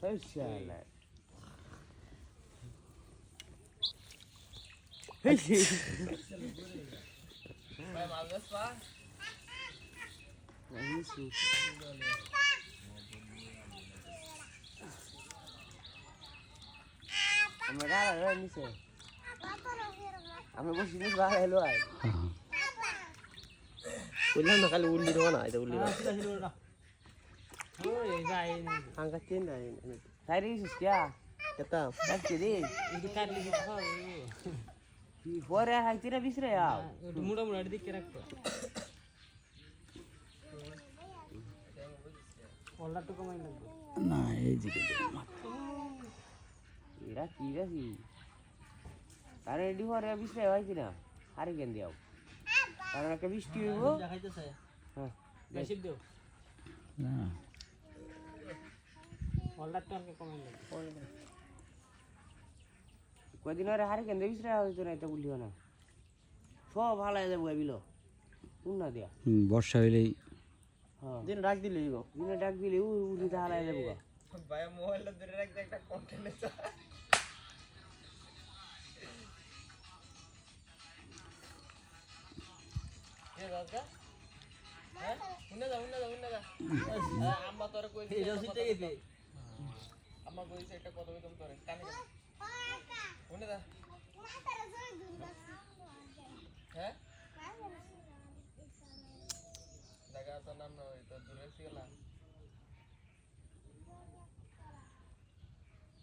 এই শালা এই ভাই মাছ বেচবা আমরা গাড়া নিছে আমরা বসে নিস বাড়া এলো আয় বললাম না খালি উল্লি দেবো না এটা উল্লি হাঙ্কা চেন না তাই রিস क्या कहता क्या दे ಇದು ಕಾರ್ಲಿ ಹೋರೆ ಹಾಕ್ತೀರಾ ಬಿಸ್ರೆ ಯಾವ ಮುಡ ಮುಡ ಅಡ್ದಿಕ್ಕೆ ರಾಕ್ತ ಒಳ್ಳಾಟು ಕಮೈ ನಂದು না এই দিকে এরা কি রাখি আরে রেডি হরে বিস্রে হয়েছি না আরে কেন দিও কারণ একটা বৃষ্টি হইব দেখাইতেছে হ্যাঁ বেশি দিও না ಒಳ್ಳಾಟು ಅರ್ಕೆ ಕಮೈ ನಂದು কদিন আরে হারে কেন বিস্রে হইতো না এটা বলিও না সব ভালো হয়ে যাবো বিলো উন্না দিয়া বর্ষা হইলেই হ্যাঁ দিন ডাক দিলে দিনে ডাক দিলে উড়িতে হারাই যাবো ভাই মোবাইলটা ধরে রাখতে একটা কন্টেন্ট আছে এ দাদা হ্যাঁ উন্না দা আম্মা তোরে কই এই রসিতে গেছে আম্মা কইছে একটা কথা কইতাম তোরে কানে উন্না দা হ্যাঁ দেখা তো নাম না তো দূরে ছিলা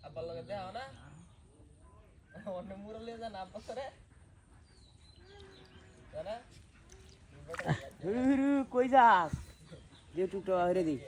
আব্বা লগে দেও না অন্য মুরলে যা না আব্বা করে জানা কই যাস যে তুই তো হেরে দিস